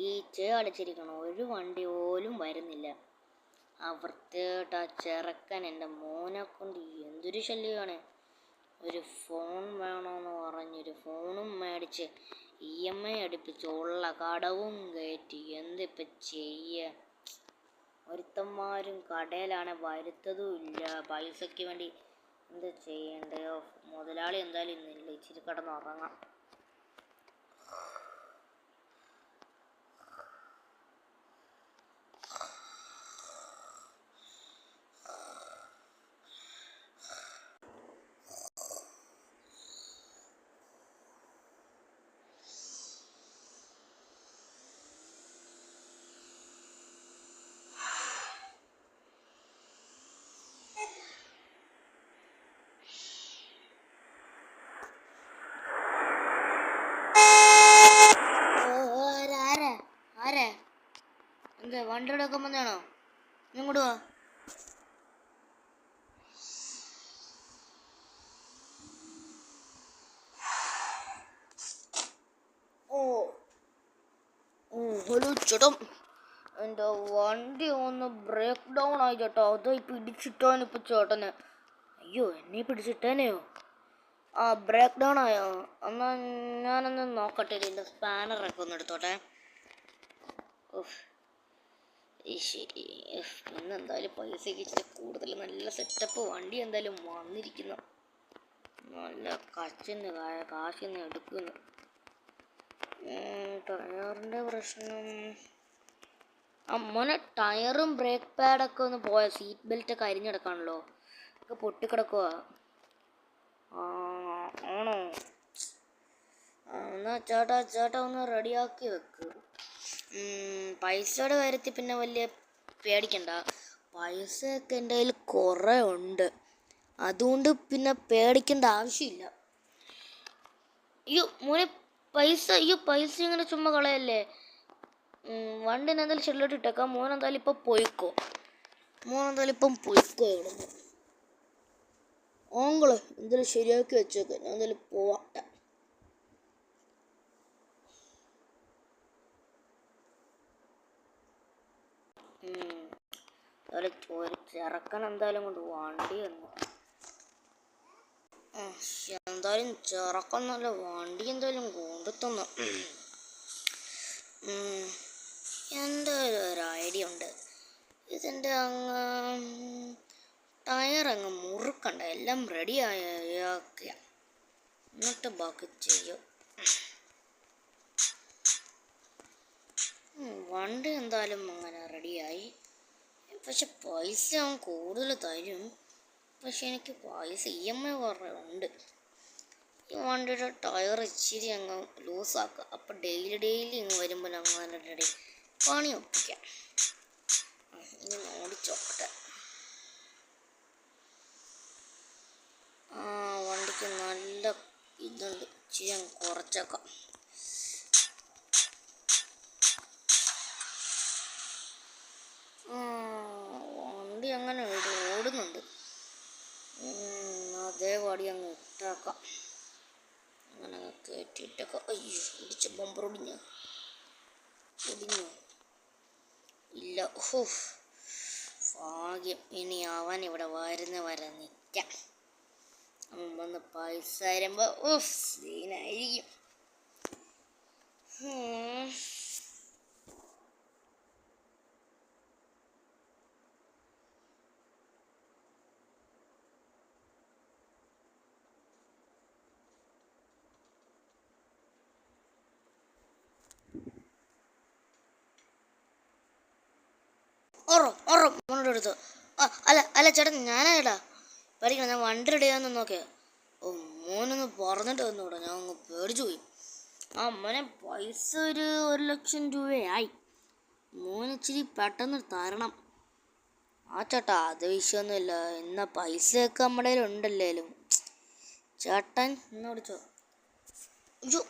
ഈ അടച്ചിരിക്കണം, ഒരു വണ്ടി പോലും വരുന്നില്ല. ആ വൃത്തിയായിട്ട് ആ ചെറുക്കൻ എൻ്റെ മോനെ കൊണ്ട് എന്തൊരു ശല്യമാണ്. ഒരു ഫോൺ വേണമെന്ന് പറഞ്ഞൊരു ഫോണും മേടിച്ച് EMI അടുപ്പിച്ച് ഉള്ള കടവും കയറ്റി. എന്തിപ്പം ചെയ്യുക? ഒരുത്തന്മാരും കടയിലാണ്, വരുത്തതും ഇല്ല. പൈസയ്ക്ക് വേണ്ടി എന്ത് ചെയ്യണ്ടയോ? മുതലാളി എന്തായാലും ഇന്നില്ല, ഇച്ചിരി കിടന്നുറങ്ങാം. എന്താ വണ്ടിയുടെ ഒക്കെ വന്നാണോ? ഇങ്ങോട്ട് വാ. ഹലോ ചേട്ടാ, എൻ്റെ വണ്ടി ഒന്ന് ബ്രേക്ക് ഡൗൺ ആയി ചേട്ടാ. അതായി പിടിച്ചിട്ടാനിപ്പോൾ ചേട്ടന്. അയ്യോ, എന്നെ പിടിച്ചിട്ടേനെയോ? ആ, ബ്രേക്ക് ഡൗൺ ആയോ? എന്നാൽ ഞാനൊന്ന് നോക്കട്ടെ, ഇതിൻ്റെ സ്പാനറൊക്കെ ഒന്ന് എടുത്തോട്ടെ. ശരി, ഇന്നെന്തായാലും പൈസയ്ക്ക് ഇച്ചിരി കൂടുതൽ, നല്ല സെറ്റപ്പ് വണ്ടി എന്തായാലും വന്നിരിക്കുന്നു. നല്ല കാശിന്ന് എടുക്കുന്നു. ടയറിൻ്റെ പ്രശ്നം. മോനെ, ടയറും ബ്രേക്ക് പാഡൊക്കെ ഒന്ന് പോയ, സീറ്റ് ബെൽറ്റൊക്കെ അരിഞ്ഞെടുക്കാണല്ലോ, ഒക്കെ പൊട്ടിക്കിടക്കുക. ആണോ? എന്നാൽ ചേട്ടാ ഒന്ന് റെഡിയാക്കി വെക്ക്. പൈസയുടെ കാര്യത്തിൽ പിന്നെ വലിയ പേടിക്കണ്ട. പൈസയൊക്കെ എൻ്റെ കയ്യിൽ കുറേ ഉണ്ട്, അതുകൊണ്ട് പിന്നെ പേടിക്കേണ്ട ആവശ്യമില്ല. മോനെ, പൈസ ഇങ്ങനെ ചുമ്മാ കളയല്ലേ. വണ്ടിന് എന്തായാലും ഷെഡിലോട്ട് ഇട്ടേക്കാം. മോനെന്തായാലും ഇപ്പം പോയിക്കോ. ഇവിടെ ഓങ്കള് എന്തായാലും ശരിയാക്കി വെച്ചേക്കാം. ഞാൻ എന്തായാലും പോവാട്ടെ. ഒരു ചെറുക്കൻ എന്തായാലും കൊണ്ട് വണ്ടി വന്നു. എന്തായാലും ചെറുക്കൻ നല്ല വണ്ടി എന്തായാലും കൊണ്ടുത്തന്നു. എന്തായാലും ഒരു ഐഡിയ ഉണ്ട്. ഇതിൻ്റെ ടയർ അങ്ങ് മുറുക്കണ്ട, എല്ലാം റെഡി ആക്കിയ എന്നിട്ട് ബാക്കി ചെയ്യും. വണ്ടി എന്തായാലും അങ്ങനെ റെഡിയായി. പക്ഷെ പൈസ അവൻ കൂടുതൽ തരും. പക്ഷെ എനിക്ക് പൈസ EMI കുറേ ഉണ്ട്. ഈ വണ്ടിയുടെ ടയർ ഇച്ചിരി അങ്ങ് ലൂസാക്കുക. അപ്പം ഡെയിലി ഇങ്ങ് വരുമ്പോൾ അങ്ങനെ റെഡി പണി ഒപ്പിക്കാം. ഇനി ഓടിച്ചോക്കട്ടെ. വണ്ടിക്ക് നല്ല ഇതുണ്ട്, ഇച്ചിരി അങ്ങ് കുറച്ചേക്കാം. വണ്ടി അങ്ങനെ ഓടുന്നുണ്ട്. അതേപടി അങ്ങ് ഇട്ടേക്കാം. അങ്ങനെ കയറ്റിയിട്ടേക്കാം. അയ്യോ, ഇടിച്ച ബമ്പർ ഒടിഞ്ഞോ? ഇല്ല. ഭാഗ്യം. ഇനി അവൻ ഇവിടെ വരെ നിൽക്കാം. അവൻ വന്ന് പൈസ തരുമ്പോൾ സീനായിരിക്കും. മോനോട് അല്ല ചേട്ടാ, ഞാനായിടാ പഠിക്കണം. ഞാൻ വണ്ടി റെഡിയാന്ന് നോക്കിയാ. മോനൊന്ന് പറഞ്ഞിട്ട് വന്നൂടാ, ഞാൻ അങ്ങ് പേടിച്ചു പോയി. മോനെ, പൈസ ഒരു 1,00,000 രൂപയായി. മോനിച്ചിരി പെട്ടെന്ന് തരണം. ചേട്ടാ, അത് വിഷയമൊന്നുമില്ല. എന്നാ പൈസയൊക്കെ നമ്മുടെ കയ്യിലുണ്ടല്ലേലും. ചേട്ടൻ എന്നാ വിളിച്ചോ.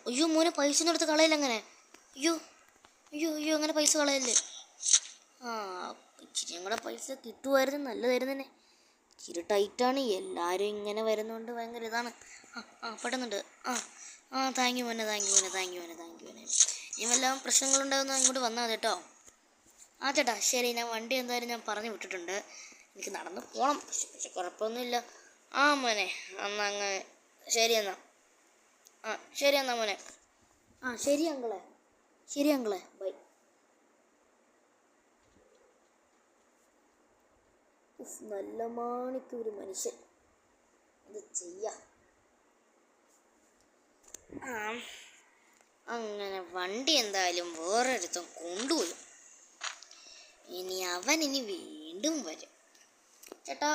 അയ്യോ മോനെ, പൈസ ഒന്നും എടുത്ത് കളയില്ല അങ്ങനെ. അയ്യോ അങ്ങനെ പൈസ കളയല്ലേ. ഇച്ചിരിയും കൂടെ പൈസ കിട്ടുമായിരുന്നു, നല്ലതായിരുന്നു. ഇച്ചിരി ടൈറ്റാണ്. എല്ലാവരും ഇങ്ങനെ വരുന്നതുകൊണ്ട് ഭയങ്കര ഇതാണ്. പെട്ടെന്നുണ്ട്. താങ്ക് യു മോനെ. ഇനി വല്ലതും പ്രശ്നങ്ങളുണ്ടാകുന്ന ഇങ്ങോട്ട് വന്നാൽ കേട്ടോ. ആ ചേട്ടാ ശരി, ഞാൻ വണ്ടി എന്തായാലും ഞാൻ പറഞ്ഞു വിട്ടിട്ടുണ്ട്. എനിക്ക് നടന്ന് പോകണം, പക്ഷെ കുഴപ്പമൊന്നുമില്ല. ആ മോനെ എന്നാൽ അങ്ങ് ശരി എന്നാൽ. ആ ശരി എന്നാൽ മോനെ. ആ ശരി അങ്കിളെ, ശരി അങ്കിളെ, ബൈ. നല്ല മാണിക്ക് ഒരു മനുഷ്യൻ, ഇത് ചെയ്യാം. അങ്ങനെ വണ്ടി എന്തായാലും വേറൊരിടത്തും കൊണ്ടുപോയി. ഇനി വീണ്ടും വരും. ചേട്ടാ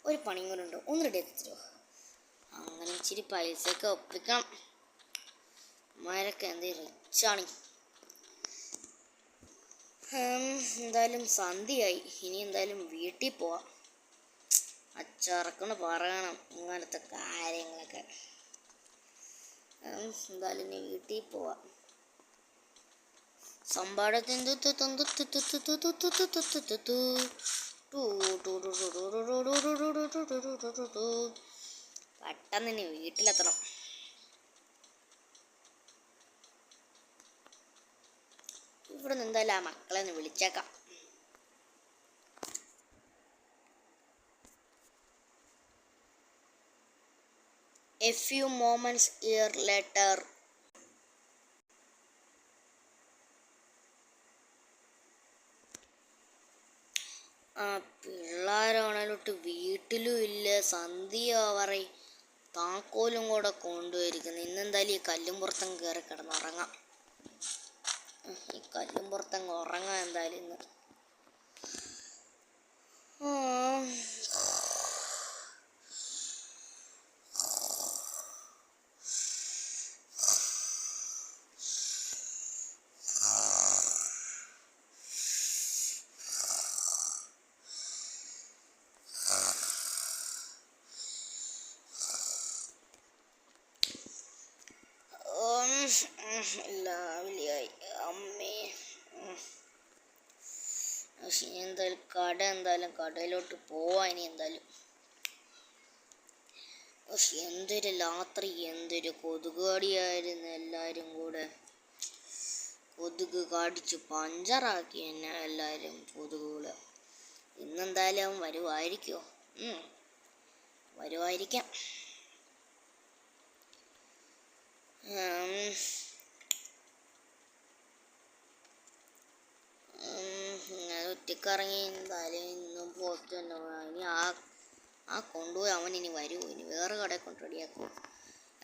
ഒരു പണിയും കൂടെ ഉണ്ട്, ഒന്ന് റെഡി ആക്കി തരുമോ? അങ്ങനെ ഇച്ചിരി പൈസയൊക്കെ ഒപ്പിക്കണം. അമ്മമാരൊക്കെ എന്ത് റിച്ചാണ്. എന്തായാലും സന്ധ്യയായി, ഇനി എന്തായാലും വീട്ടിൽ പോവാം. അച്ചറക്കൊണ്ട് പറയണം ഇങ്ങനത്തെ കാര്യങ്ങളൊക്കെ. എന്തായാലും ഇനി വീട്ടിൽ പോവാം. സമ്പാടത്തിന് പെട്ടെന്ന് ഇനി വീട്ടിലെത്തണം. ഇവിടെ നിന്ന് എന്തായാലും ആ മക്കളെ ഒന്ന് വിളിച്ചേക്കാം. A few moments later. പിള്ളേരാണേലോട്ട് വീട്ടിലും ഇല്ല. സന്ധ്യ പറയും, താക്കോലും കൂടെ കൊണ്ടുപോയിരിക്കുന്നു. ഇന്നെന്തായാലും ഈ കല്ലും പുറത്തങ്ങ് കയറി കിടന്നുറങ്ങാം. ഈ കല്ലും പുറത്തങ്ങ് ഉറങ്ങാം എന്തായാലും ഇന്ന്. രാവിലെയായി അമ്മേ. പക്ഷെ ഇനി എന്തായാലും കടയിലോട്ട് പോവാ ഇനി എന്തായാലും. പക്ഷെ എന്തൊരു രാത്രി, എന്തൊരു കൊതുകടിയായിരുന്നു. എല്ലാവരും കൂടെ കൊതുക് കടിച്ച് പഞ്ചറാക്കി എന്നെ എല്ലാവരും കൊതുകുകള്. ഇന്നെന്തായാലും അവൻ വരുമായിരിക്കുമോ? വരുമായിരിക്കാം. ഒറ്റക്കിറങ്ങി എന്തായാലും ഇന്നും പോസ്റ്റ് തന്നെ. ഇനി കൊണ്ടുപോയി അവൻ ഇനി വരുമോ? ഇനി വേറെ കടയിൽ കൊണ്ട് റെഡിയാക്കുമോ?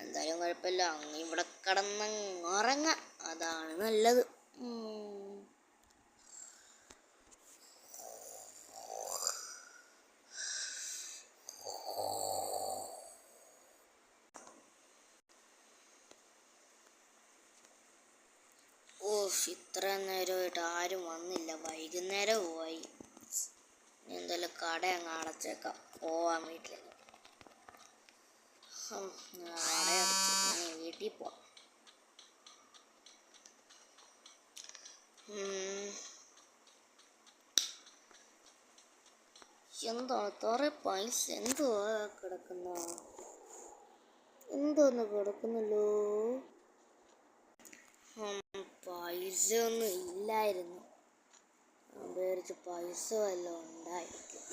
എന്തായാലും കുഴപ്പമില്ല, അങ്ങ് ഇവിടെ കിടന്നങ്ങുറങ്ങാം, അതാണ് നല്ലത്. ഇത്ര നേരമായിട്ട് ആരും വന്നില്ല, വൈകുന്നേരമായി. എന്തായാലും കട അങ്ങ് അടച്ചേക്കാം, പോവാൻ വീട്ടിലേക്ക്. കട അടച്ച് വീട്ടിൽ പോവാം. എന്താണ് കുറെ പൈസ എന്തുവാ എന്തോന്ന് കിടക്കുന്നല്ലോ. പൈസ ഒന്നും ഇല്ലായിരുന്നു, വിചാരിച്ച് പൈസ വല്ലതും ഉണ്ടായിരിക്കും.